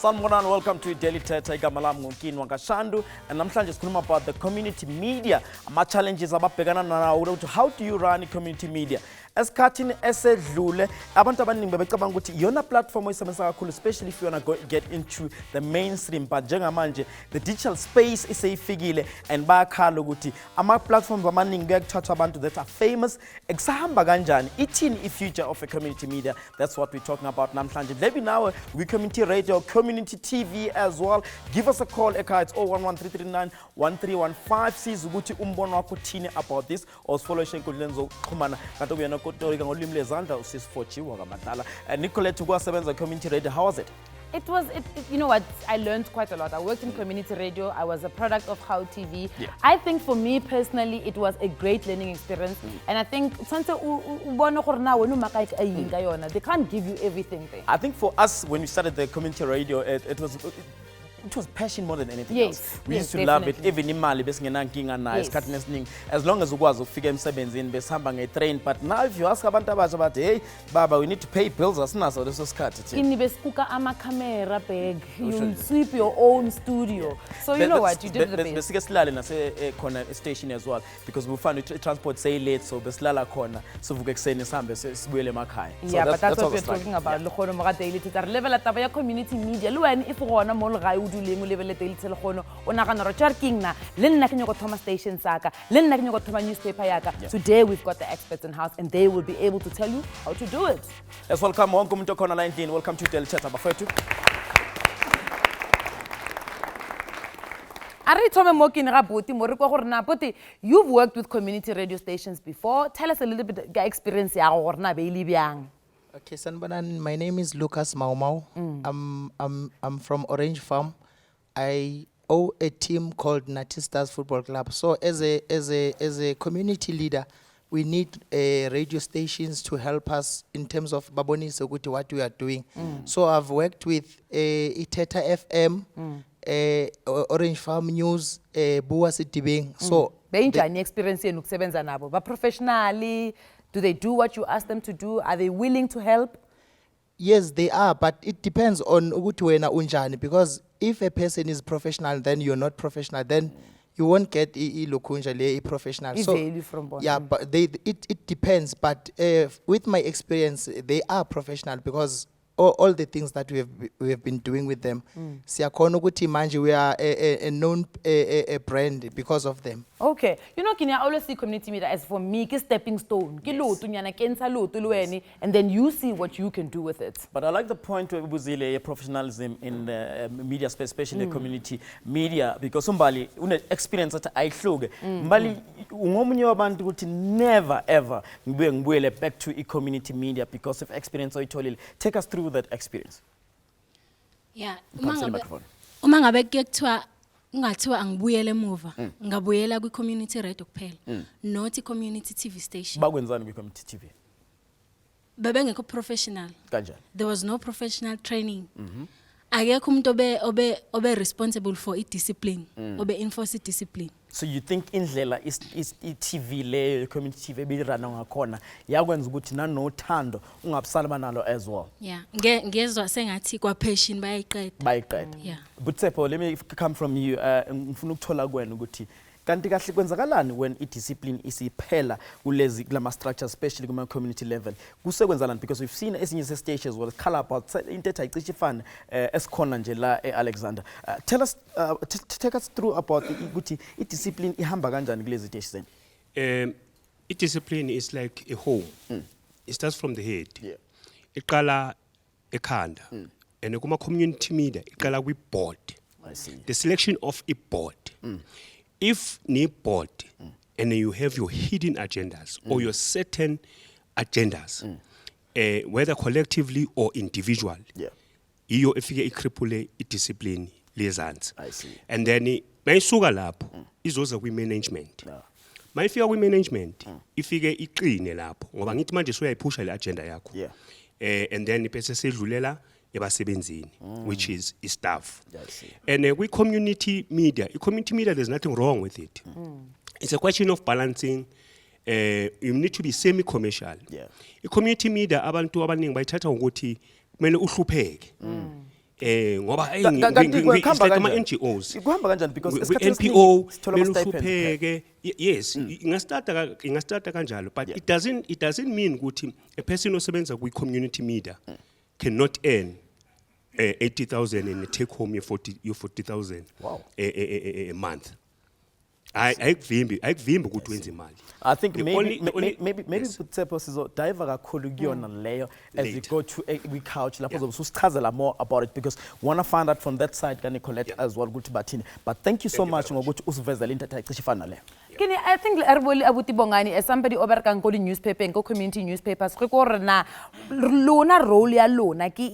Sanibonani, welcome to Daily Thetha. Igama lami Kini Shandu, and namhlanje sikhuluma about the community media, ama challenges ababhekana nawo. How do you run community media? Esikhathini esedlule abantu abaningi bebecabanga ukuthi iyona platform oyisebenzisa kakhulu, especially if you want to get into the mainstream, but njengamanje the digital space iseyifikile and bayakhala ukuthi ama platforms amaningi kuyakuthatha abantu that are famous. Ekusahamba kanjani? Ithini i-future of a community media? That's what we're talking about namhlanje. Maybe now we community radio, community TV as well. Give us a call ekhaya, it's 011-339-1315. Siza ukuthi umbono wakho uthini about this, or follow enkundleni zokuxhumana kanti kuyena kodwa ngolimi lezandla usisifotshiwa kamadala. Nicolette, ukwasebenza community radio, how was it? It was, you know what, I learned quite a lot. I worked in community radio. I was a product of How TV. Yeah. I think for me personally, it was a great learning experience. And I think they can't give you everything there. I think for us, when we started the community radio, it was passion more than anything else. We used to love it. Even imali besingenankinga nayo isikhathini esiningi, as long as ukwazi ukufika emsebenzini besihamba ngetrain. But now if you ask abantu abasha bathi, hey baba, we need to pay bills, asinaso leso sikhathi thina. Kini besikuka ama camera bag, you sweep your own studio. So you know what, you did the best. Besike silale nase khona station as well, because we found transport say late, so besilala khona sivuka ekseni sihambe sibuyele emakhaya. Yeah, but that's what we're talking about. Lokhono mga daily thetha level at ya community media. Lo wena if gona mo le level daily telefono ona kana ro charking na le nna ke nyoko thoma station saka le nna ke nyoko thoma newspaper yaka. Today we've got the experts in house and they will be able to tell you how to do it. Yes, welcome on kumuntu khona 19. Welcome to Daily Thetha bafethu. Ari thome mo Kini ga boti mo re kwa gore na boti, you've worked with community radio stations before. Tell us a little bit ga experience ya go gore na be ile byang. Okay, sanibonani, my name is Lucas Maumau. I'm from Orange Farm. I owe a team called Natistas Football Club. So as a community leader, we need radio stations to help us in terms of baboni soguti what we are doing. So I've worked with Thetha FM, Orange Farm News, Buwasi Tibing. So benjani experience yenu kusebenza nabo? Ba professionally, do they do what you ask them to do? Are they willing to help? Yes, they are, but it depends on ukuthi wena unjani, because if a person is professional, then you're not professional, then you won't get lokunja le professional. So yeah, but it depends. But with my experience, they are professional because all the things that we have been doing with them, siyakhona ukuthi manje we are a known a brand because of them. Okay, you know, Kini, I always see community media as for me, a stepping stone. And then you see what you can do with it. But I like the point where Buzile professionalism in the media space, especially community media, because somebody experience that I showed. Mbali ungomunye wabantu ukuthi never ever ngibuyele back to community media because of experience oyitholile. Take us through that experience. Yeah, uma ngabe kuthiwa ungathiwa angibuyele emuva, ngabuyela ku community radio kuphela, not community TV station. Bakwenzani ku community TV? Bebengekho professional. Kanjani? There was no professional training. Akekho umuntu obe responsible for discipline, obe enforce discipline. So you think indlela is TV le community TV ebirana ngakhona yakwenza ukuthi nanothando ungabusalama nalo as well? Yeah, ngezwe sengathi kwa passion bayiqeda. Yeah. But Tsepo, let me come from you. Ngifuna ukuthola kwena ukuthi kanti kahle kwenzakalani when discipline isiphela kulezi kulama structures, especially kuma community level. Kusekwenzalani, because we've seen ezinye se stations well call about intetha icishe ifana esikhona nje la eAlexander. Tell us take us through about ukuthi discipline ihamba kanjani kulezi stations. Discipline is like a home. It starts from the head. Yeah. Iqala ekhanda. And kuma community media iqala kwi board. I see. The selection of a board. If ni board and you have your hidden agendas or your certain agendas, whether collectively or individual, iyo efike ikripule idiscipline lezansi. I see. And then mayisuka lapho izoza kwi management. Mayifika kwi management ifike iqine lapho ngoba ngithi manje soyayiphusha le agenda yakho. And then bese sedlulela ebasebenzini, which is staff. And with community media, there's nothing wrong with it. It's a question of balancing. You need to be semi-commercial. Community media, abantu abaningi bayithatha ngokuthi kumele uhlupheke. ngoba Kuhamba ama kanjani? NGOs Kuhamba kanjani? Because esikhathini NPO esiningi sithola ama stipends. meluhlupheke yes ingastata kanjalo but it doesn't mean ukuthi a person osebenza kwi community media cannot earn 80,000 and take home your 40,000 a month. Ayikuvimbi ukuthi wenze imali. I think The maybe only- maybe yes. Tshepo sizodive kakhulu kuyona leyo as we Later. go to we couch lapho zobe usichazela more about it because we want to find out from that side ka Nicolette as well ukuthi bathini. But thank you so much ngokuthi usivezele into ecishe ifana leyo. Kini, I think Erboli Abuti Bongani, as somebody over Kankoli newspaper and community newspapers, na lona role ya lona ki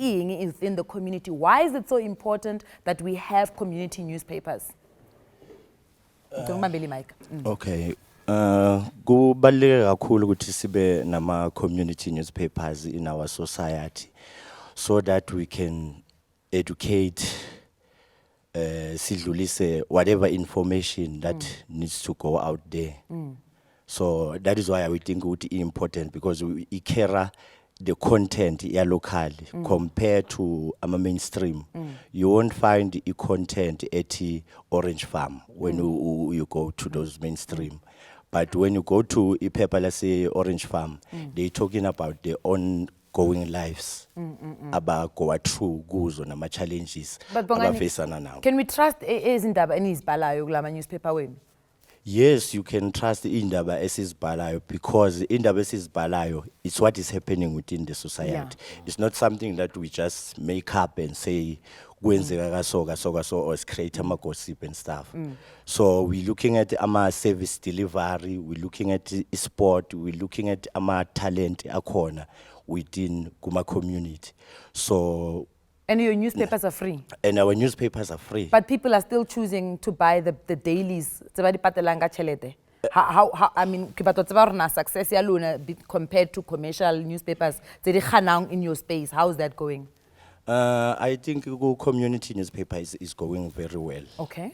is in the community. Why is it so important that we have community newspapers? Mike. Okay. Kubaluleke kakhulu ukuthi sibe nama community newspapers in our society so that we can educate sidlulise whatever information that needs to go out there. So that is why we think it is important because we carry the content ya locally compared to mainstream. You won't find the content at Orange Farm when you go to those mainstream. But when you go to a paper, let's say Orange Farm, they're talking about their ongoing lives, about go through goals on the challenges. But can we trust Ezindaba and Izbalayo Glama newspaper when? Yes, you can trust Indaba SS Balayo because Indaba SS Balayo is what is happening within the society. Yeah. It's not something that we just make up and say, so or create a gossip and stuff. So we're looking at service delivery, we're looking at sport, we're looking at talent corner within Kuma community. So And your newspapers are free. and our newspapers are free. But people are still choosing to buy the dailies. How I mean, success ya lona compared to commercial newspapers in your space. How is that going? I think the community newspaper is going very well. Okay.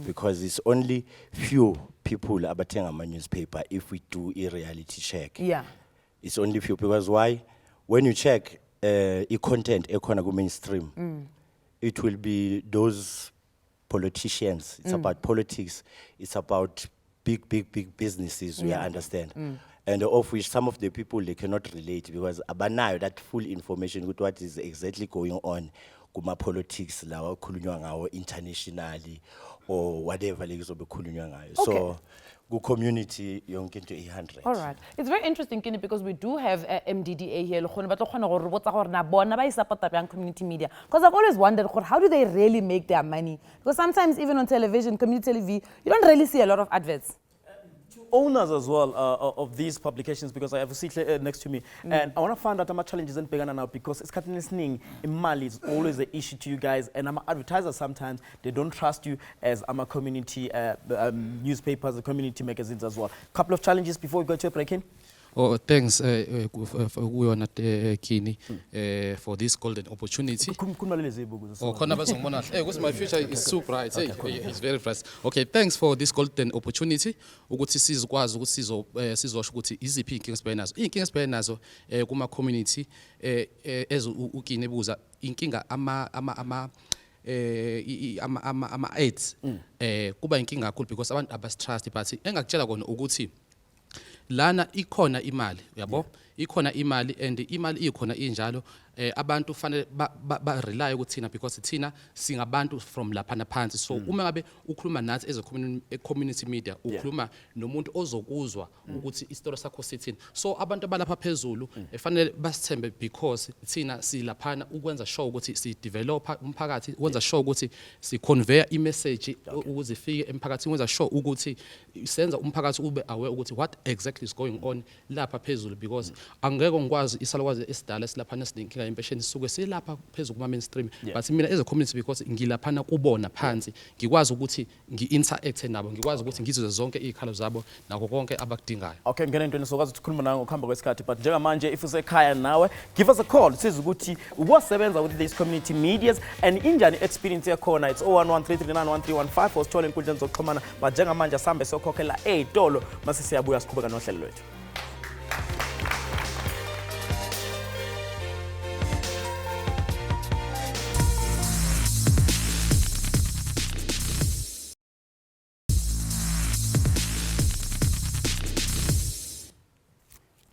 Because it's only few people abatting a newspaper if we do a reality check. Yeah. It's only few because why? When you check content go mainstream, it will be those politicians. It's about politics. It's about big businesses. We understand. And of which some of the people they cannot relate because abanayo that full information with what is exactly going on kuma politics lawa khulunywa ngawo internationally or whatever lekizobe khulunywa ngayo. So go community yonke into 100. All right. It's very interesting, Kini, because we do have MDDA here. Community media. Because I've always wondered, how do they really make their money? Because sometimes even on television, community TV, you don't really see a lot of adverts. Owners as well of these publications because I have a seat next to me and I want to find out how much challenges in Pegana now because it's cutting listening Mali is always an issue to you guys and I'm an advertiser sometimes they don't trust you as I'm a community newspapers, community magazines as well. Couple of challenges before we go to a break in. Oh, thanks, we are not Kini for this golden opportunity. Oh, because my future is so bright. It's very bright. Okay, thanks for this golden opportunity. Ukuthi sizokwazi ukuthi sizosho ukuthi iziphi inkinga sibhekene nazo. Inkinga sibhekene nazo kuma community ukini ebuza inkinga ama ads kuba inkinga kakhulu because abantu abastrust but engakutshela kona ukuthi lana ikhona imali yabo ikhona imali and imali ikhona injalo abantu fanele ba rely ukuthina because thina singabantu from lapha naphansi so uma ngabe ukhuluma nathi as a community media ukhuluma nomuntu ozokuzwa ukuthi istory sakho sithini so abantu abalapha phezulu efanele basithembe because thina silaphana ukwenza show ukuthi si develop umphakathi ukwenza show ukuthi si convey i-message ukuze ifike emphakathini ukwenza show ukuthi senza umphakathi ube aware ukuthi what exactly is going on lapha phezulu because angeke ngikwazi isalukwazi esidala esilaphana sidinkinga impesheni suke silapha phezulu kuma mainstream but mina as a community because ngilaphana kubona phansi ngikwazi ukuthi ngi-interact nabo ngikwazi ukuthi ngizwe zonke izikhalo zabo nako konke abakudingayo. Okay, ngene into nisokwazi ukukhuluma nawe ngokuhamba kwesikhathi but njengamanje if usekhaya nawe give us a call siza ukuthi ubosebenza with these community medias and injani experience yakhona it's 0113391315 or sithole inkundleni zokuxhumana but njengamanje asambe sokhokhela ey'tolo mase siyabuya siqhubeka nohlelo lwethu.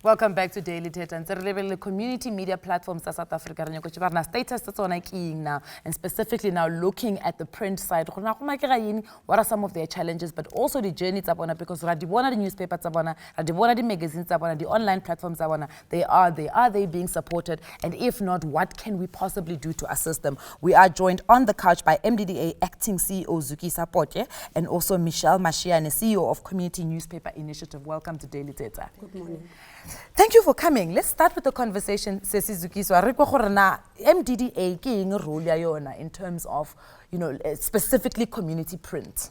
Welcome back to Daily Thetha. And the community media platforms in South Africa. And status that's on now, and specifically now looking at the print side. What are some of their challenges, but also the journey because the newspapers, the magazines, the online platforms, they are they being supported? And if not, what can we possibly do to assist them? We are joined on the couch by MDDA acting CEO Zuki Sapotye and also Mashile, CEO of Community Newspaper Initiative. Welcome to Daily Thetha. Good morning. Thank you for coming. Let's start with the conversation. MDDA playing a role in terms of, specifically community print.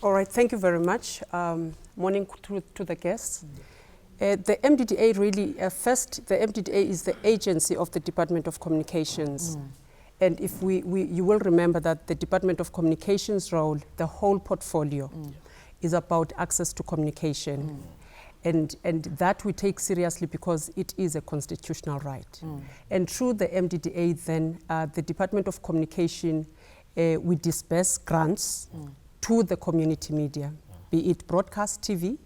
All right, thank you very much. Morning to the guests. The MDDA really, first, the MDDA is the agency of the Department of Communications. And if you will remember that the Department of Communications role, the whole portfolio, is about access to communication. And that we take seriously because it is a constitutional right. And through the MDDA then, the Department of Communication, we disperse grants to the community media, be it broadcast TV,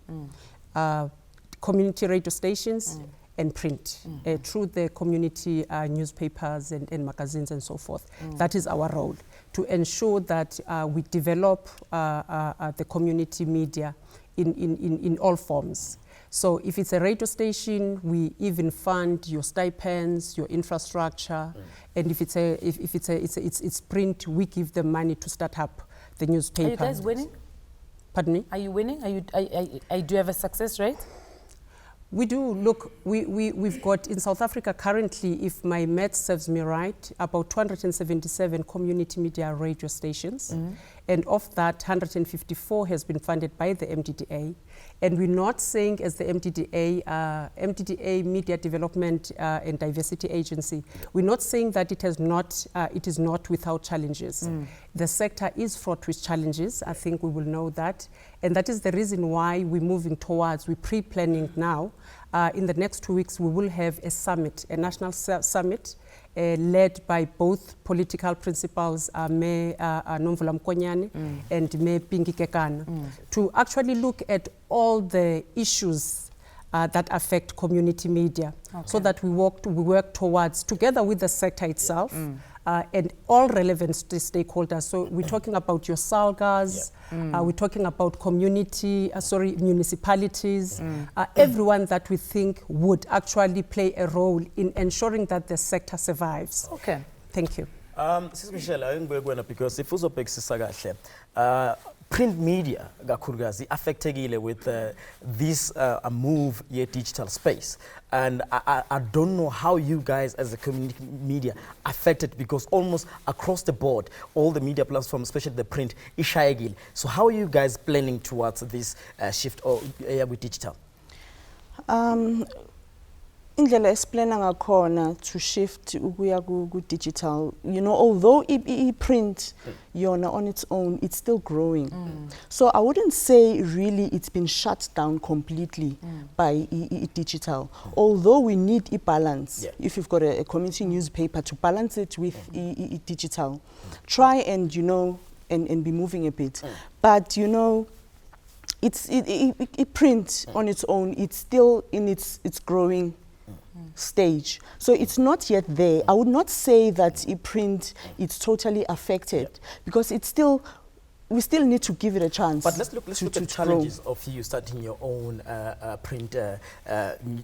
community radio stations, and print, through the community newspapers and magazines and so forth. That is our role, to ensure that we develop the community media in all forms. So if it's a radio station, we even fund your stipends, your infrastructure, and if it's print, we give them money to start up the newspaper. Are you guys winning? Pardon me? Are you winning? Do you have a success rate? We do. Look, we've got in South Africa currently, if my math serves me right, about 277 community media radio stations. And of that, 154 has been funded by the MDDA. And we're not saying as the MDDA Media Development and Diversity Agency, we're not saying that it is not without challenges. The sector is fraught with challenges. I think we will know that. And that is the reason why we're moving towards, we're pre-planning now. In the next 2 weeks, we will have a summit, a national summit, led by both political principals, Me Nomvula Mkonyane and Me Pingi Kekana, to actually look at all the issues that affect community media, so that we work towards, together with the sector itself, and all relevant stakeholders. So we're talking about your salgas, we're talking about municipalities, everyone that we think would actually play a role in ensuring that the sector survives. Okay. Thank you. Sis Mashile, because if print media affected with this move in digital space, and I don't know how you guys as a community media affected, because almost across the board all the media platforms, especially the print, is shy. So how are you guys planning towards this shift with digital? Indlela esplana ngakhona to shift ukuya ku digital, although print yona on its own, it's still growing. So I wouldn't say really it's been shut down completely by digital, although we need a balance. If you've got a community newspaper, to balance it with digital, try and and be moving a bit. But it's print on its own, it's still in its growing stage. So it's not yet there. I would not say that print is totally affected, because it's still, we still need to give it a chance. But let's look at the challenges of you starting your own print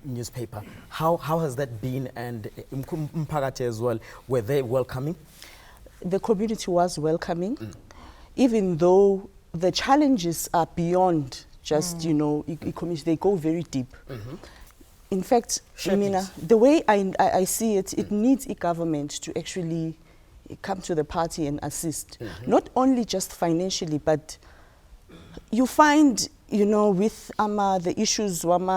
newspaper. How has that been? And Mpakate as well, were they welcoming? The community was welcoming, even though the challenges are beyond just, they go very deep. In fact, the way I see it, it needs a government to actually come to the party and assist. Not only just financially, but you find, with the issues with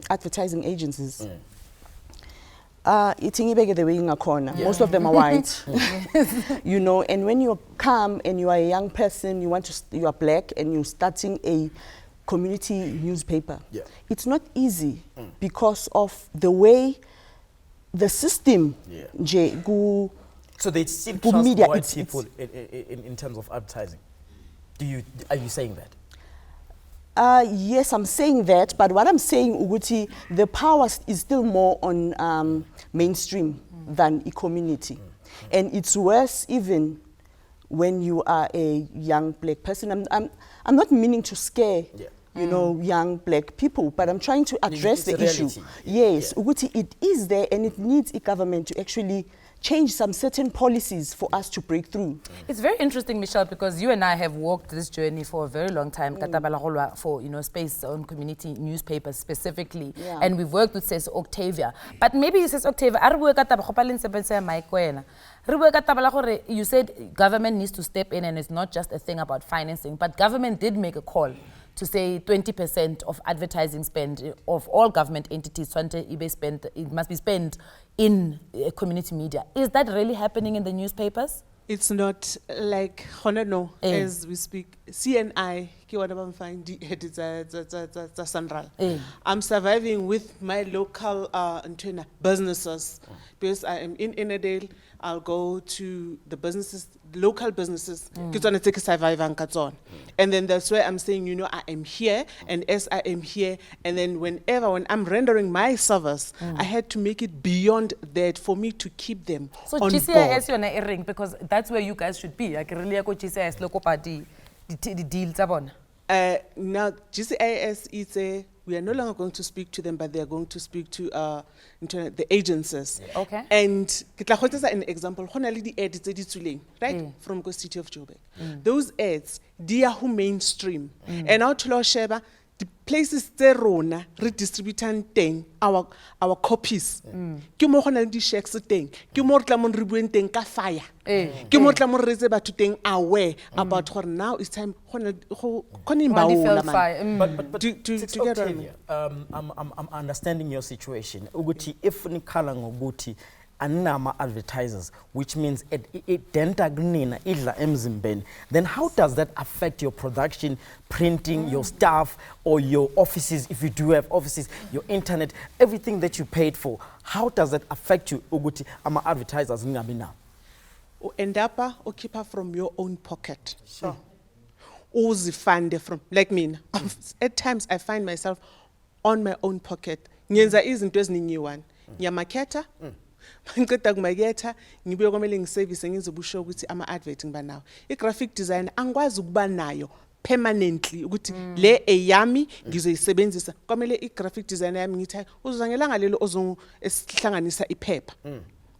advertising agencies, most of them are white, and when you come and you are a young person, you are black and you're starting a community newspaper, it's not easy because of the way the system so they still trust media, white people in terms of advertising. Are you saying that? Yes, I'm saying that, but what I'm saying, Uguti, the power is still more on mainstream than e-community. And it's worse even when you are a young black person. I'm not meaning to scare, you know, young black people, but I'm trying to address the issue. Yes, Uguti, it is there, and it needs a government to actually change some certain policies for us to break through. It's very interesting, Michelle, because you and I have walked this journey for a very long time, for, you know, space on community newspapers specifically, and we've worked with Sis Octavia. But maybe Sis Octavia, you said government needs to step in, and it's not just a thing about financing, but government did make a call to say 20% of advertising spend of all government entities, it must be spent in community media. Is that really happening in the newspapers? It's not like, no, as we speak, CNI, I'm surviving with my local businesses, because I am in Enedale. I'll go to the businesses, local businesses, and then that's where I'm saying, you know, I am here, and as I am here, and then when I'm rendering my service, I had to make it beyond that for me to keep them so on GCIS board. You're ring, because that's where you guys should be. Like really, GCIS local party, the deals upon. Now GCIS is we are no longer going to speak to them, but they are going to speak to the agencies. Okay. And an example, right, from the city of Joburg. Those ads, they are who mainstream. And now to Sheba, the places Terona redistributing our copies. Kimo di sheks thing. Kimo tlamon ribuenteng ka fire. Kimo tlamon rezeba to thing aware about her now it's time But to get I'm understanding your situation. Uguti if nikala ngoguti anama advertisers, which means then how does that affect your production, printing, your staff, or your offices, if you do have offices, your internet, everything that you paid for? How does that affect you, Uguti, ama advertisers now? End up or keep her from your own pocket. Sure. Fund from, like me. At times I find myself on my own pocket. Nyenza isn't just new one. Nyamaketa. Ngiceda kumaketha ngibuye kwamele ngiservice ngizobusho ukuthi ama adverting banawo i-graphic design angikwazi ukuba nayo permanently ukuthi le eyami ngizoyisebenzisa kwamele i-graphic design yami ngithi uzangelanga lelo ozongihlanganisa iphepha.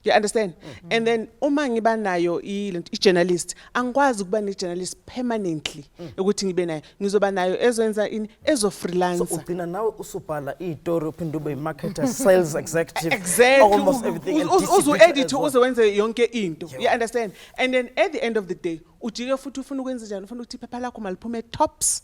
You understand? And then uma ngiba nayo i-journalist angikwazi ukuba ne-journalist permanently ukuthi ngibe nayo ngizoba nayo ezoyenza ezo freelancer. So ugcina nawe usubhala istory uphinde ube marketer, sales executive, exactly. Almost everything. Uzu-edit uzowenze yonke into. You understand? And then at the end of the day ujike futhi ufuna ukwenza njani ufuna ukuthi iphepha lakho maliphume tops.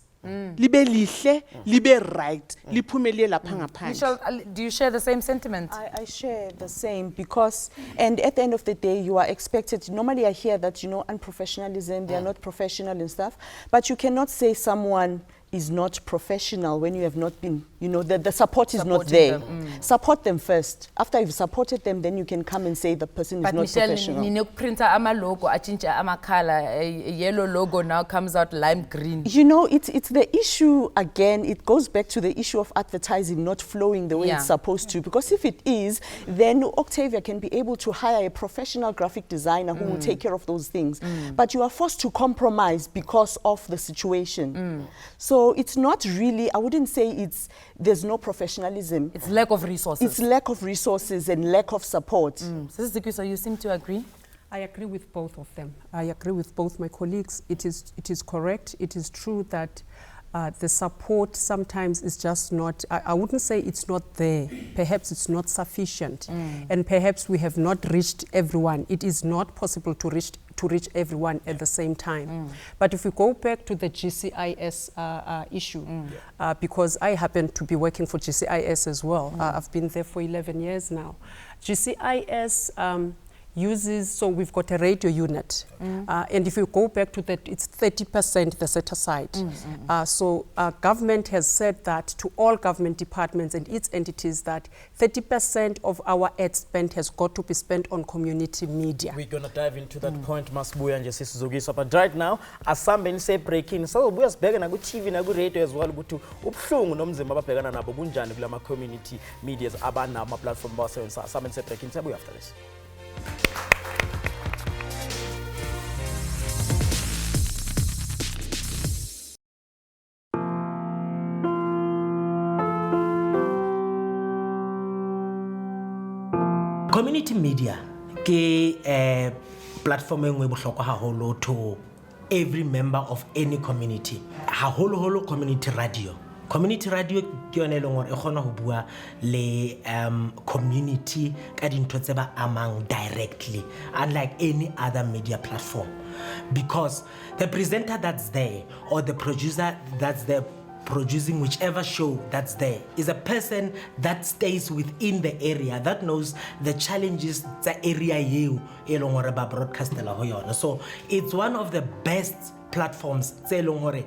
Libe lihle, libe right, liphumelele lapha ngaphandle. Michelle, do you share the same sentiment? I share the same because, and at the end of the day, you are expected, normally I hear that, you know, unprofessionalism, they are not professional and stuff, but you cannot say someone is not professional when you have not been, you know, the support is not there. Support them first. After you've supported them, then you can come and say the person is not professional. But Michelle, printer ama logo, achincha ama color, a yellow logo now comes out lime green. You know, it's the issue again. It goes back to the issue of advertising not flowing the way it's supposed to. Because if it is, then Octavia can be able to hire a professional graphic designer who will take care of those things. But you are forced to compromise because of the situation. So it's not really, I wouldn't say there's no professionalism. It's lack of resources. It's lack of resources and lack of support. So you seem to agree? I agree with both of them. I agree with both my colleagues. It is correct. It is true that the support sometimes is just not, I wouldn't say it's not there. Perhaps it's not sufficient. And perhaps we have not reached everyone. It is not possible to reach everyone at the same time. But if we go back to the GCIS issue, because I happen to be working for GCIS as well. I've been there for 11 years now. GCIS uses, so we've got a radio unit. And if you go back to that, it's 30% the set aside. So government has said that to all government departments and its entities that 30% of our ad spend has got to be spent on community media. We're going to dive into that point, Masbuya and Jessis Zugiso. But right now, as somebody say breaking, so we are begging a good TV and a good radio as well. Go to Upfung, Nomzimaba Pegana, Nabunjan, Glama community media, Abana, my platform boss, and somebody say breaking. Sabu after this. Community media ke platform e nngwe bohlokwa haholo to every member of any community. Haholo community radio. Community radio ke yone e leng hore e kgona ho bua le community ka dintho tse ba amang directly, unlike any other media platform, because the presenter that's there or the producer that's there producing whichever show that's there is a person that stays within the area, that knows the challenges the area you broadcastela ho yona. So it's one of the best platforms tse leng hore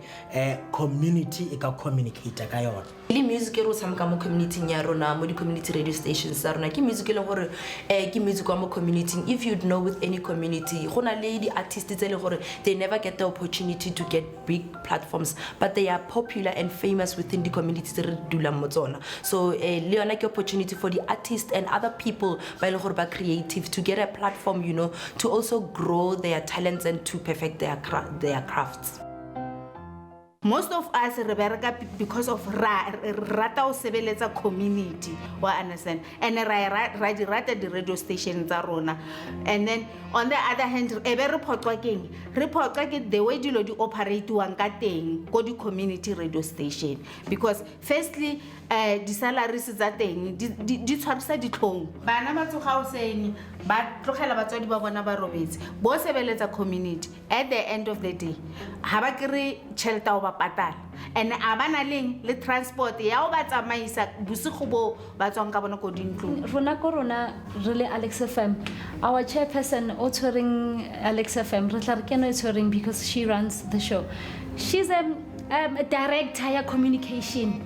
community e ka communicate ka yona. Le music e ro tshameka mo community nya rona mo di community radio stations tsa rona ke music e leng hore ke music wa mo community. If you'd know with any community gona le di artists tse le gore they never get the opportunity to get big platforms, but they are popular and famous within the community tse re dulang mo tsona. So le yona ke opportunity for the artists and other people ba le gore ba creative to get a platform, you know, to also grow their talents and to perfect their crafts. Most of us rebereka because of rata o sebeletsa community, wa understand, and ra di rata di radio station tsa rona. And then on the other hand e be re photwa ke the way dilo di operate wang ka teng go di community radio station, because firstly di salaries tsa teng di tshwarisa ditlhong. Bana ba tsoga o seng ba tlogela batswadi ba bona ba robetse bo sebeletsa community. At the end of the day ha ba kry tšhelete o ba patala, and abana leng le transport ya o ba tsamaisa bosigo bo ba tswang ka bona go dintlong. Rona corona really Alex FM, our chairperson Otwering Alex FM re tla re keno Otwering because she runs the show. She's a director ya communication.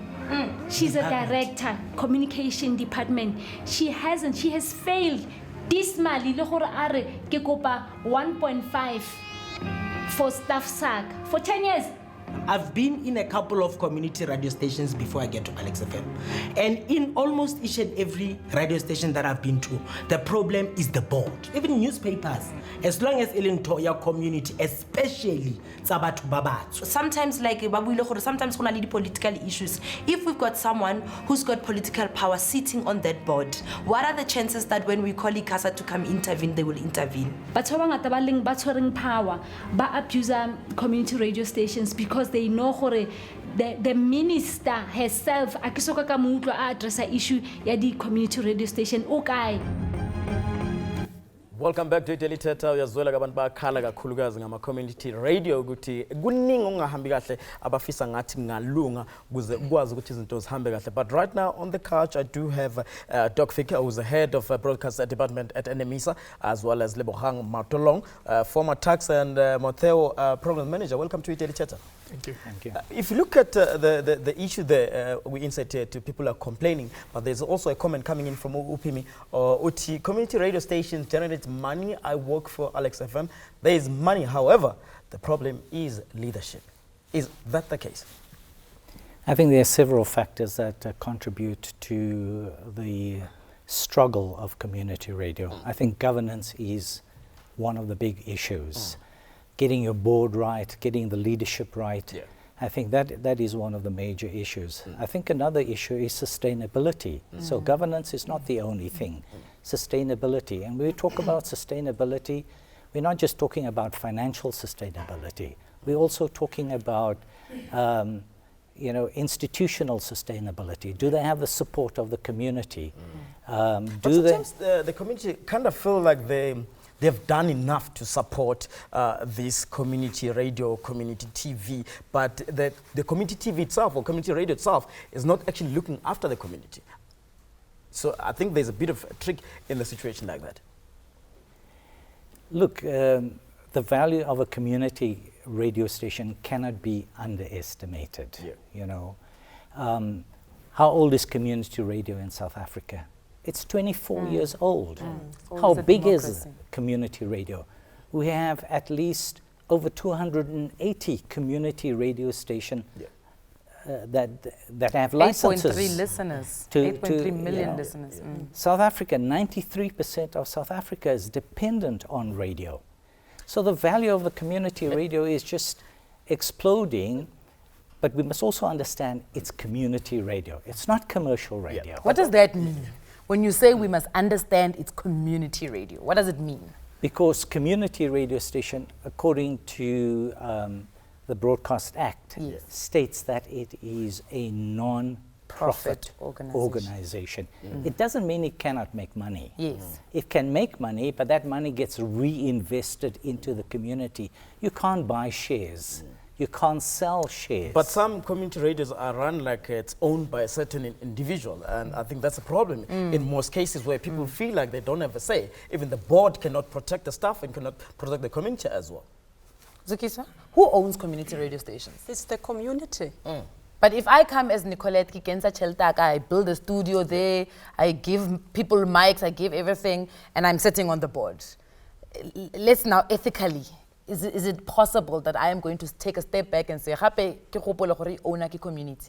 She's a director communication department. She has failed dismally le gore are ke kopa 1.5 for staff sack for 10 years. I've been in a couple of community radio stations before I get to Alex FM. And in almost each and every radio station that I've been to, the problem is the board. Even newspapers, as long as your community, especially Sabatu Babat. Sometimes like sometimes kuna le political issues. If we've got someone who's got political power sitting on that board, what are the chances that when we call ICASA to come intervene, they will intervene? Batho ba ngata ba leng ba tshwereng power ba abuse community radio stations because they know gore the minister herself a ke soka ka mo utlwa a addressa issue ya di community radio station okay. Welcome back to Daily Thetha. Uyazwela kabantu bakhala kakhulukazi ngama community radio ukuthi kuningi ongahambi kahle abafisa ngathi ngalunga ukuze ukwazi ukuthi izinto zihambe kahle. But right now on the couch I do have Doc Fika, who's the head of broadcast department at NMISA, as well as Lebohang Matolong, former tax and Motheo program manager. Welcome to Daily Thetha. Thank you. Thank you. If you look at the issue there, we insert here to people are complaining, but there's also a comment coming in from Upimi. Uti community radio stations generate money. I work for Alex FM. There is money. However, the problem is leadership. Is that the case? I think there are several factors that contribute to the struggle of community radio. I think governance is one of the big issues. Getting your board right, getting the leadership right. Yeah. I think that is one of the major issues. I think another issue is sustainability. So governance is not the only thing. Sustainability, and when we talk about sustainability, we're not just talking about financial sustainability. We're also talking about institutional sustainability. Do they have the support of the community? But sometimes the community kind of feel like they've done enough to support this community radio, community TV, but the community TV itself or community radio itself is not actually looking after the community. So I think there's a bit of a trick in the situation like that. Look, the value of a community radio station cannot be underestimated. You know, how old is community radio in South Africa? It's 24 years old. How big is community radio? We have at least over 280 community radio stations that have licenses. 8.3 listeners, 8.3 million listeners. South Africa, 93% of South Africa is dependent on radio. So the value of the community radio is just exploding, but we must also understand it's community radio. It's not commercial radio. What does that mean? When you say we must understand it's community radio, what does it mean? Because community radio station, according to the Broadcast Act, states that it is a non-profit organization. It doesn't mean it cannot make money. It can make money, but that money gets reinvested into the community. You can't buy shares. You can't sell shares. But some community radios are run like it's owned by a certain individual, and I think that's a problem in most cases where people feel like they don't have a say. Even the board cannot protect the staff and cannot protect the community as well. Zukisa, who owns community radio stations? It's the community. But if I come as Nicolette Kikenza Cheltaka, I build a studio there, I give people mics, I give everything, and I'm sitting on the board. Let's now ethically, is it possible that I am going to take a step back and say, "Hape ke kgopolo gore owner ke community"?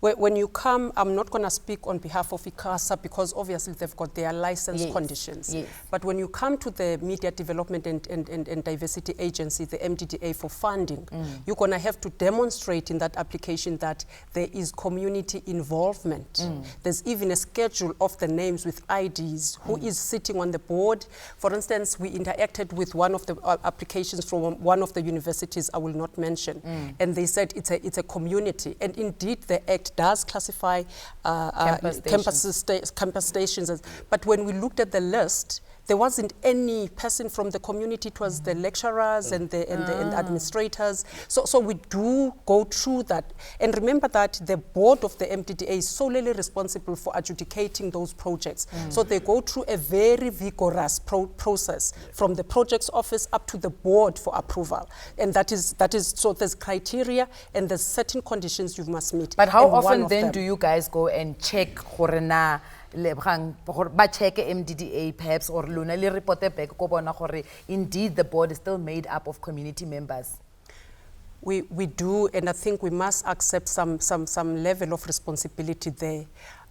When you come, I'm not going to speak on behalf of ICASA because obviously they've got their license conditions. But when you come to the Media Development and Diversity Agency, the MDDA, for funding, you're going to have to demonstrate in that application that there is community involvement. There's even a schedule of the names with IDs, who is sitting on the board. For instance, we interacted with one of the applications from one of the universities I will not mention, and they said it's a community. And indeed, the Act does classify campus stations. But when we looked at the list, there wasn't any person from the community. It was the lecturers and the administrators. So we do go through that. And remember that the board of the MDDA is solely responsible for adjudicating those projects. So they go through a very vigorous process from the projects office up to the board for approval. And that is so there's criteria and there's certain conditions you must meet. But how often then do you guys go and check ba check MDDA perhaps or luna le report back ko bona gore indeed the board is still made up of community members? We do, and I think we must accept some level of responsibility there.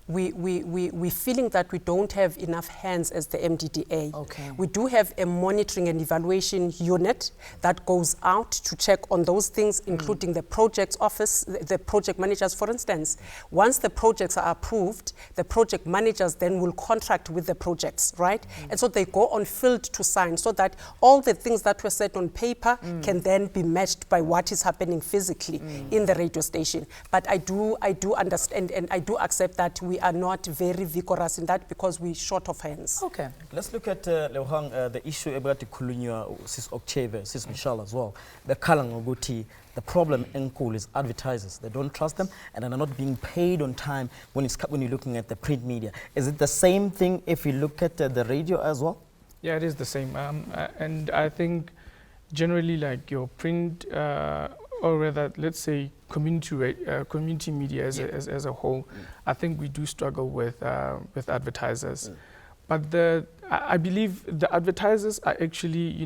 We're feeling that we don't have enough hands as the MDDA. We do have a monitoring and evaluation unit that goes out to check on those things, including the projects office, the project managers, for instance. Once the projects are approved, the project managers then will contract with the projects, right? And so they go on field to sign so that all the things that were said on paper can then be matched by what is happening physically in the radio station. But I do understand and I do accept that we are not very vigorous in that because we're short of hands. Okay. Let's look at the issue about the Kulunya, Sis Octave, Sis Michelle as well. The Kalangoguti, the problem in Kul is advertisers. They don't trust them and they're not being paid on time when you're looking at the print media. Is it the same thing if you look at the radio as well? Yeah, it is the same. And I think generally like your print, or rather, let's say community media as a whole, I think we do struggle with advertisers. But I believe the advertisers are actually,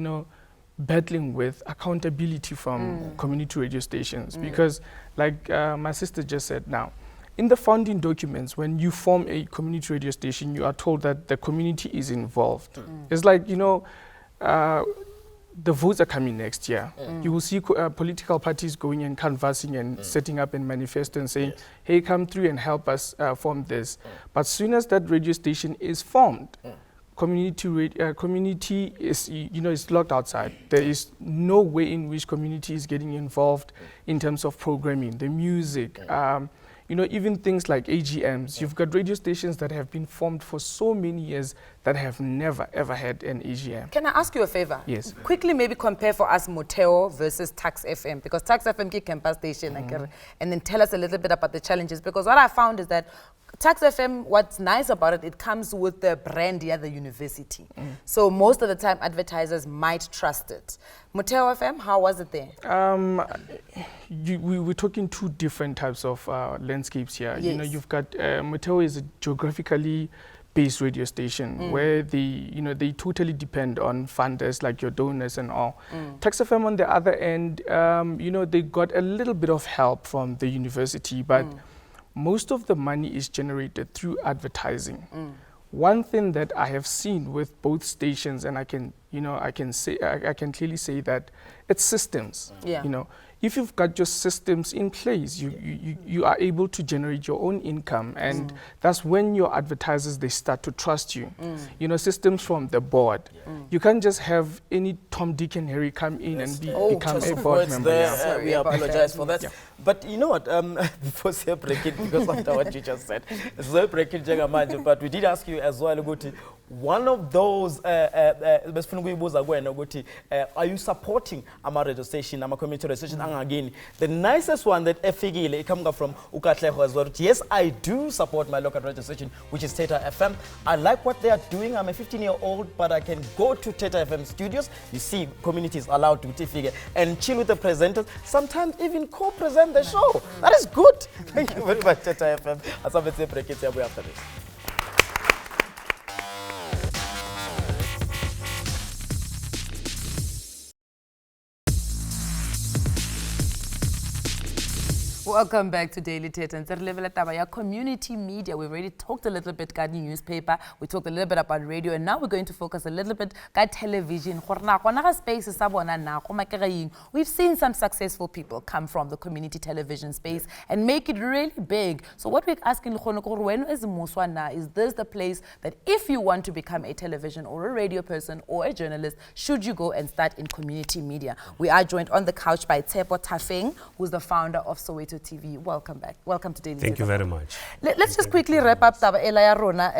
battling with accountability from community radio stations because, like my sister just said now, in the founding documents, when you form a community radio station, you are told that the community is involved. It's like, the votes are coming next year. You will see political parties going and canvassing and setting up and manifesting and saying, hey, come through and help us form this. But as soon as that radio station is formed, community is, is locked outside. There is no way in which community is getting involved in terms of programming, the music, even things like AGMs. You've got radio stations that have been formed for so many years. that have never ever had an AGM. Can I ask you a favor? Yes. Quickly, maybe compare for us Moteo versus Tax FM, because Tax FM is campus station, and then tell us a little bit about the challenges. Because what I found is that Tax FM, what's nice about it, it comes with the brand, the university. So most of the time, advertisers might trust it. Moteo FM, how was it there? We were talking two different types of landscapes here. Yes. You know, you've got Moteo is a geographically based radio station where they totally depend on funders like your donors and all. Tax FM on the other end, they got a little bit of help from the university, but most of the money is generated through advertising. One thing that I have seen with both stations, and I can clearly say that it's systems. You know, if you've got your systems in place, you are able to generate your own income, and that's when your advertisers, they start to trust you. You know, systems from the board. You can't just have any Tom, Dick, and Harry come in and become a board member. We apologize for that. But you know what, before say break it, because after what you just said, so break it, but we did ask you as well, one of those, are you supporting our radio station, our community radio station? Again, the nicest one that Efigile coming from Ukatleho as well. Yes, I do support my local radio station, which is Thetha FM. I like what they are doing. I'm a 15-year-old, but I can go to Thetha FM studios. You see, communities allowed to figure and chill with the presenters. Sometimes even co-present the show. That is good. Thank you very much, Thetha FM. Asabetse break it after this. Welcome back to Daily Thetha. And level at community media. We've already talked a little bit about the newspaper. We talked a little bit about radio, and now we're going to focus a little bit on television. We've seen some successful people come from the community television space and make it really big. So what we're asking is this the place that if you want to become a television or a radio person or a journalist, should you go and start in community media? We are joined on the couch by Tshepo Thafeng, who's the founder of Soweto TV. Welcome back. Welcome to Daily Thank you very much. Let's just quickly wrap up taba ela ya rona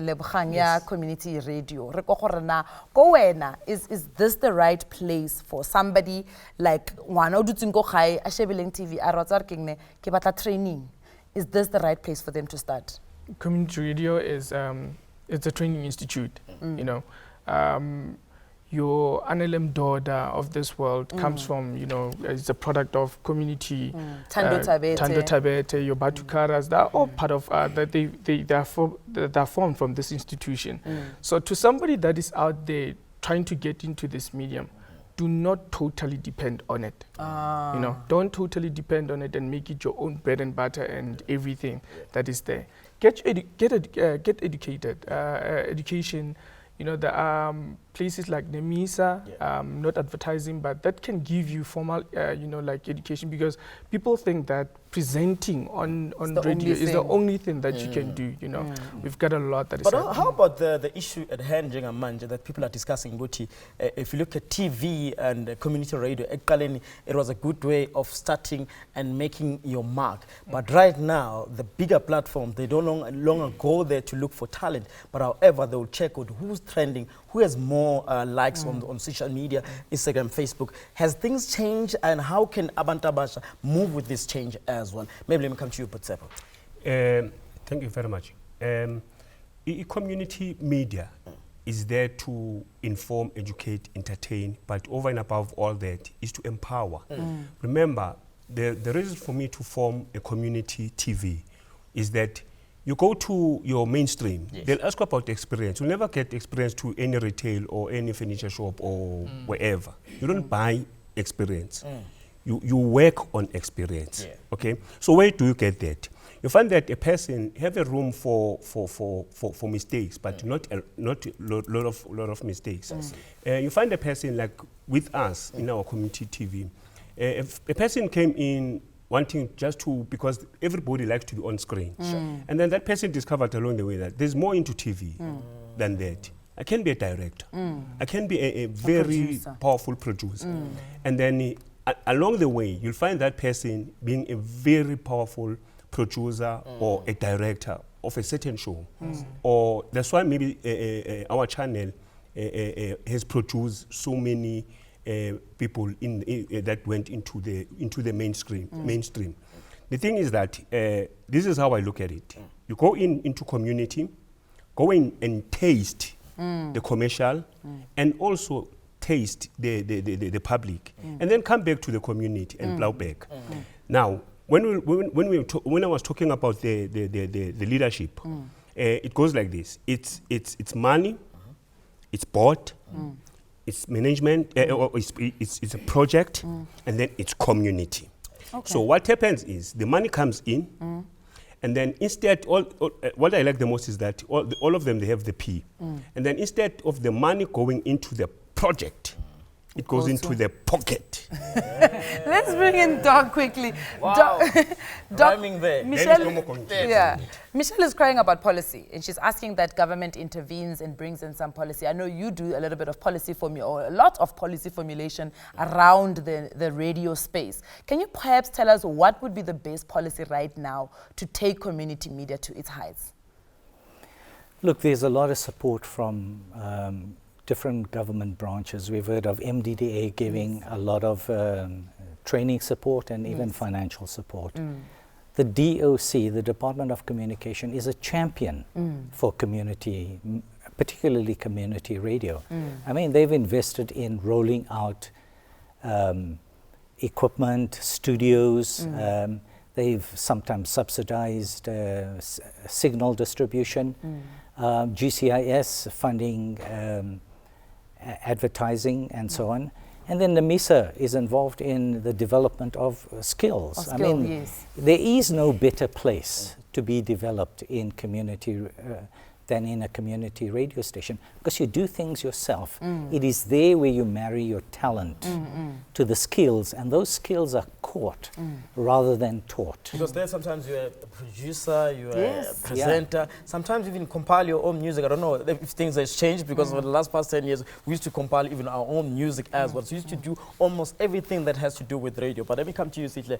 lebogang ya community radio. Re ko gore na ko wena, is this the right place for somebody like ngwana o dutseng go gae a shebeleng TV a rotsa re keng ne ke batla training? Is this the right place for them to start? Community radio is it's a training institute. You know, your NLM daughter of this world comes from, it's a product of community. Tando Tabete, your Batukaras, they're all part of that. They're formed from this institution. So to somebody that is out there trying to get into this medium, do not totally depend on it. Don't totally depend on it and make it your own bread and butter and everything that is there. Get educated. Education. There are places like Nemisa, not advertising, but that can give you formal, like education, because people think that presenting on radio is the only thing that you can do. We've got a lot that is. But how about the issue at hand, Manje, that people are discussing? If you look at TV and community radio, it was a good way of starting and making your mark. But right now, the bigger platforms, they don't longer go there to look for talent. But however, they will check out who's trending, who has more likes on social media, Instagram, Facebook. Has things changed, and how can Abantabasha move with this change as well? Maybe let me come to you, Tsepo. Thank you very much. Community media is there to inform, educate, entertain, but over and above all that is to empower. Remember, the reason for me to form a community TV is that you go to your mainstream, they'll ask you about experience. You'll never get experience to any retail or any furniture shop or wherever. You don't buy experience. You work on experience. Okay? So where do you get that? You find that a person have a room for mistakes, but not a lot of mistakes. You find a person like with us in our community TV. If a person came in wanting just to, because everybody likes to be on screen. And then that person discovered along the way that there's more into TV than that. I can be a director. I can be a very powerful producer. And then along the way, you'll find that person being a very powerful producer or a director of a certain show, or that's why maybe our channel has produced so many people that went into the mainstream. The thing is that this is how I look at it. You go into community, go in and taste the commercial, and also taste the public, and then come back to the community and plow back. Now, when I was talking about the leadership, it goes like this: it's money, it's board, it's management, or it's a project, and then it's community. Okay. So what happens is the money comes in, and then instead, what I like the most is that all of them, they have the P. And then instead of the money going into the project, it goes into the pocket. Let's bring in Doc quickly. Wow. Doc, Rhyming there. Michelle, Michelle is crying about policy, and she's asking that government intervenes and brings in some policy. I know you do a little bit of policy or a lot of policy formulation around the radio space. Can you perhaps tell us what would be the best policy right now to take community media to its heights? Look, there's a lot of support from different government branches. We've heard of MDDA giving a lot of training support and even financial support. The DOC, the Department of Communication, is a champion for community, particularly community radio. I mean, they've invested in rolling out equipment, studios. They've sometimes subsidized signal distribution, GCIS funding advertising and so on. And then the MISA is involved in the development of skills. I mean, there is no better place to be developed in community than in a community radio station, because you do things yourself. It is there where you marry your talent to the skills, and those skills are caught rather than taught. Because there sometimes you're a producer, you're a presenter, sometimes even compile your own music. I don't know if things have changed, because over the last past 10 years, we used to compile even our own music as well. So we used to do almost everything that has to do with radio. But let me come to you, Sihle.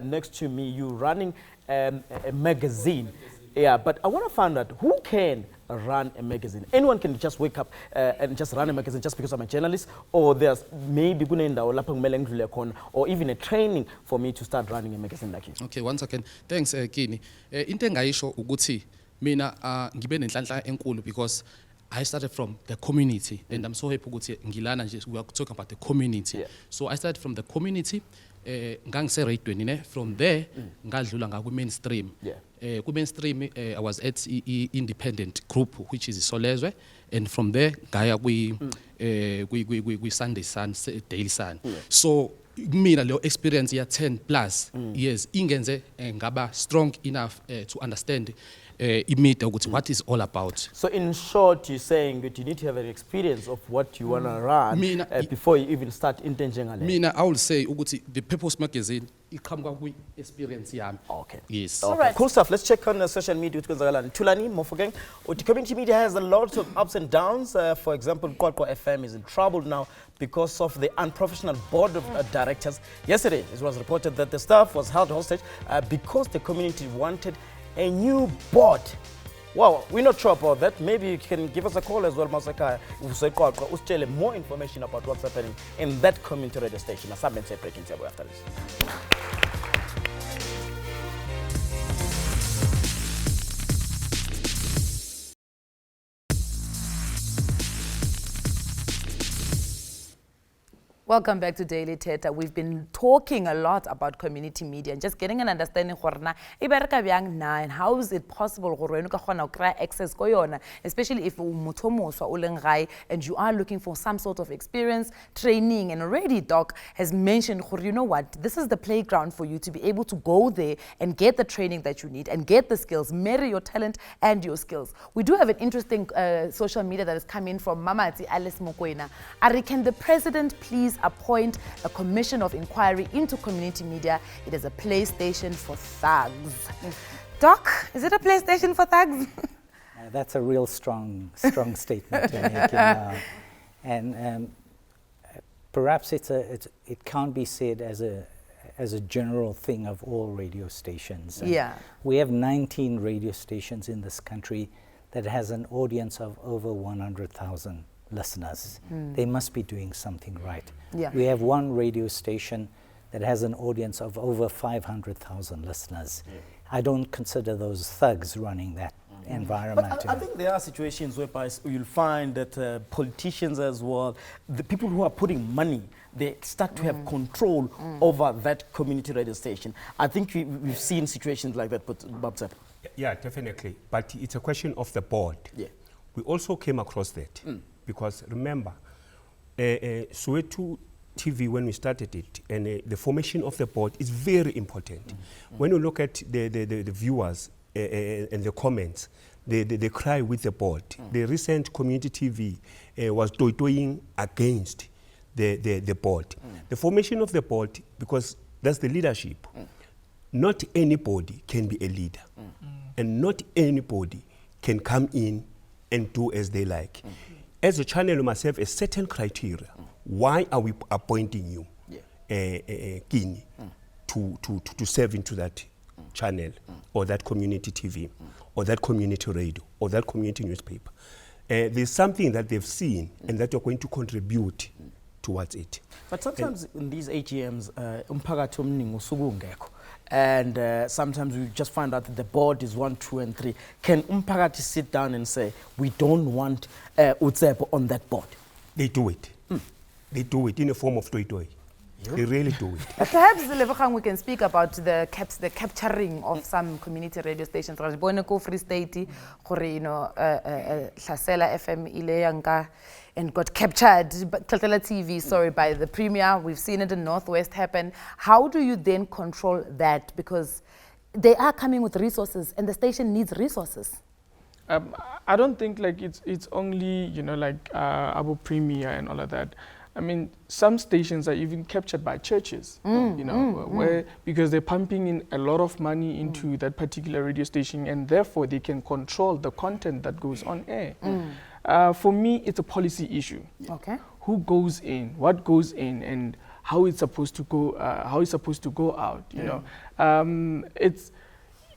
Next to me, you running a magazine. Yeah, but I want to find out who can run a magazine. Anyone can just wake up and just run a magazine just because I'm a journalist, or there's maybe or even a training for me to start running a magazine like you. Okay, one second. Thanks, Kini. Into engayisho ukuthi mina ngibe nenhlanhla enkulu because I started from the community, and I'm so happy ukuthi ngilana nje we are talking about the community. So I started from the community. From there, ngadlula ngaku mainstream. Ku mainstream, I was at independent group, which is Solezwe, and from there, gaya we Sunday Sun, Daily Sun. So mina lo experience ya 10 plus years ingenze ngaba strong enough to understand what is all about. So in short, you're saying that you need to have an experience of what you want to run before you even start intentionally. Mina, I will say the People's Magazine, it comes with experience. Okay. Yes. All right. Cool stuff. Let's check on social media. Tulani, Mofogeng. The community media has a lot of ups and downs. For example, Kwakwa FM is in trouble now because of the unprofessional board of directors. Yesterday, it was reported that the staff was held hostage because the community wanted a new board. Wow, we're not sure about that. Maybe you can give us a call as well, Masaka. We'll tell you more information about what's happening in that community radio station. After this. Welcome back to Daily Thetha. We've been talking a lot about community media and just getting an understanding and how is it possible access especially if and you are looking for some sort of experience, training, and already Doc has mentioned, you know what, this is the playground for you to be able to go there and get the training that you need and get the skills, marry your talent and your skills. We do have an interesting social media that has come in from Mamati Alice Mokwena. Ari, can the president please appoint a commission of inquiry into community media? It is a PlayStation for thugs. Doc, is it a PlayStation for thugs? That's a real strong statement to make. And perhaps it can't be said as as a general thing of all radio stations. And Yeah. we have 19 radio stations in this country that has an audience of over 100,000 listeners. They must be doing something right. Yeah. We have one radio station that has an audience of over 500,000 listeners. I don't consider those thugs running that environment. But I think there are situations whereby you'll find that politicians as well, the people who are putting money, they start to have control over that community radio station. I think we've seen situations like that, but Babzap. Yeah, definitely. But it's a question of the board. Yeah. We also came across that because remember, Soweto TV, when we started it, and the formation of the board is very important. When you look at the viewers and the comments, they cry with the board. The recent community TV was toying against the board. The formation of the board, because that's the leadership. Not anybody can be a leader. And not anybody can come in and do as they like. As a channel, you must have a certain criteria. Why are we appointing you, Kini, to serve into that channel, or that community TV, or that community radio, or that community newspaper? There's something that they've seen and that you're going to contribute towards it. But sometimes in these AGMs, umphakathi omningi usuke ungekho. And sometimes we just find out that the board is 1, 2, and 3. Can umphakathi sit down and say, we don't want Utsepo on that board? They do it. They do it in a form of toy. They really do it. Perhaps Lebogang, we can speak about the capturing of some community radio stations. Boneko Free State, Hlasela FM Ileyanka, and got captured, Thetha TV, sorry, by the Premier. We've seen it in Northwest happen. How do you then control that? Because they are coming with resources, and the station needs resources. I don't think like it's only like Abu Premier and all of that. I mean, some stations are even captured by churches, where because they're pumping in a lot of money into that particular radio station, and therefore they can control the content that goes on air. For me, it's a policy issue. Okay. Who goes in, what goes in, and how it's supposed to go. How it's supposed to go out. It's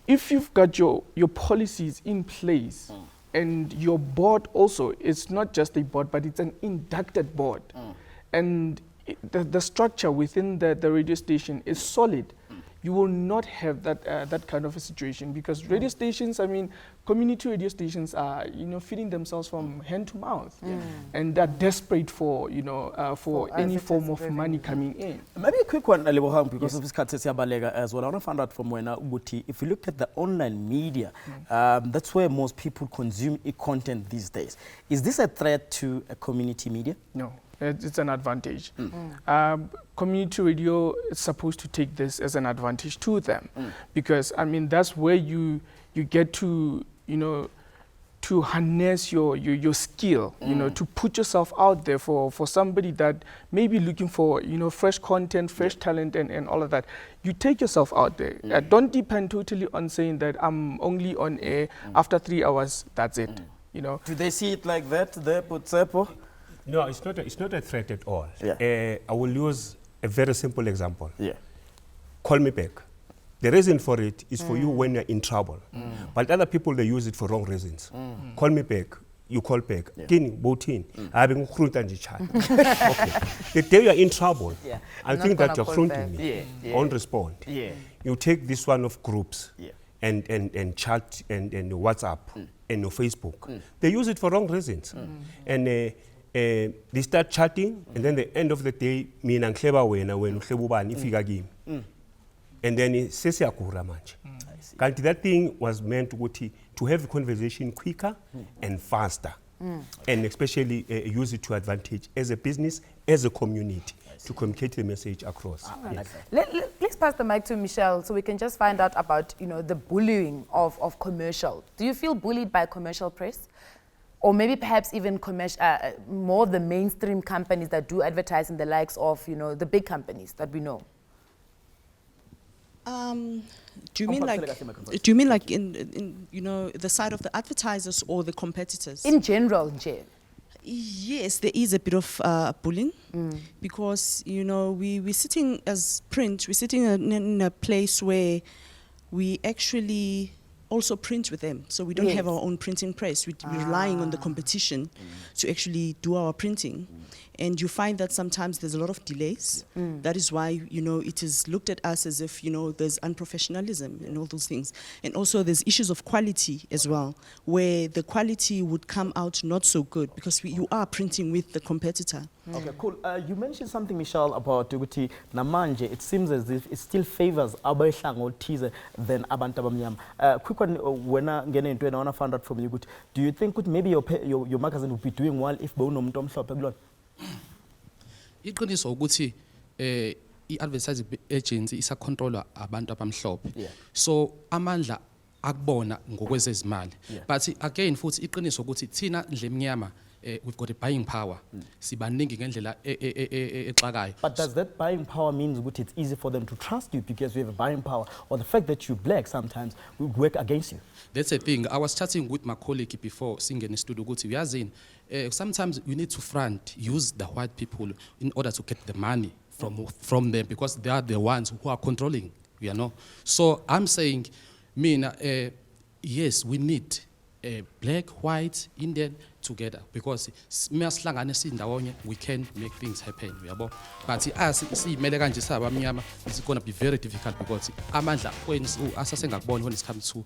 if you've got your policies in place. And your board also, it's not just a board, but it's an inducted board. And the structure within the radio station is solid. You will not have that kind of a situation, because radio stations, I mean, community radio stations are, feeding themselves from hand to mouth. And they're desperate for, for any form of money coming in. Maybe a quick one, Lebogang, because of this Balega as well. I want to find out from Wena Ubuti, if you look at the online media, that's where most people consume content these days. Is this a threat to a community media? No. It's an advantage. Community radio is supposed to take this as an advantage to them, because I mean that's where you get to to harness your skill, to put yourself out there for somebody that may be looking for fresh content, fresh talent, and all of that. You take yourself out there. Don't depend totally on saying that I'm only on air after 3 hours. That's it. Do they see it like that, there, Putsepo? No, it's not a threat at all. Yeah. I will use a very simple example. Yeah. Call me back. The reason for it is for you when you're in trouble. But other people, they use it for wrong reasons. Call me back. You call back. Kini, Botin. Okay. The day you're in trouble, I think that you're fronting me. I won't respond. You take this one of groups and chat and WhatsApp and your Facebook. They use it for wrong reasons. And they start chatting, and then the end of the day, me and Clever when Clebubani figure game. And then it says that thing was meant to have a conversation quicker and faster. And especially use it to advantage as a business, as a community, to communicate the message across. Please pass the mic to Michelle so we can just find out about the bullying of commercial. Do you feel bullied by commercial press? Or maybe perhaps even more the mainstream companies that do advertising, the likes of the big companies that we know? Do you mean like in the side of the advertisers or the competitors? In general, Jay. Yes, there is a bit of bullying because, you know, we're sitting as print, we're sitting in a place where we actually also print with them. So we don't have our own printing press. We're relying on the competition to actually do our printing. And you find that sometimes there's a lot of delays. That is why, you know, it is looked at us as if, you know, there's unprofessionalism and all those things. And also there's issues of quality as well, where the quality would come out not so good because you are printing with the competitor. Okay, cool. You mentioned something, Michelle, about Uguti Namanje. It seems as if it still favors Abayshang or Tize than Abantabamyam. Quick one, when I get into it, I want to find out from you, do you think maybe your magazine would be doing well if Bono Tom Shop? Iqiniso ukuthi i-advertising agency isa-controlwa abantu abamhlophe. So amandla akubona ngokwezezimali. But again futhi iqiniso ukuthi thina ndle emnyama we've got a buying power. Sibaningi ngendlela exakayo. But does that buying power mean that it's easy for them to trust you because you have a buying power, or the fact that you're black sometimes will work against you? That's the thing. I was chatting with my colleague before singing in studio. Sometimes you need to use the white people in order to get the money from them because they are the ones who are controlling, you know. So I'm saying, yes, we need black, white, Indian together because we can make things happen. But as it's going to be very difficult because when it comes to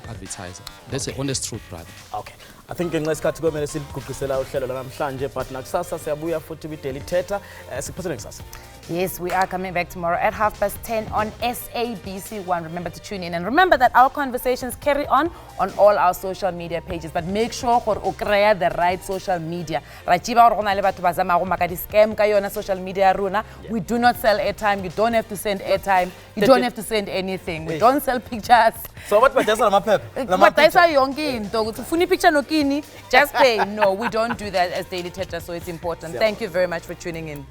advertiser. That's the honest truth, brother. Okay. I think ngesikhathi komele siliguqisela uhlelo lanamhlanje but nakusasa siyabuya futhi with Daily Thetha. Siphathele kusasa. Yes, we are coming back tomorrow at 10:30 on SABC1. Remember to tune in and remember that our conversations carry on all our social media pages. But make sure you create the right social media. Social media. We do not sell airtime. You don't have to send airtime. You don't have to send anything. We don't sell pictures. So what about picture? Just pay. No, we don't do that as Daily Thetha. So it's important. Thank you very much for tuning in.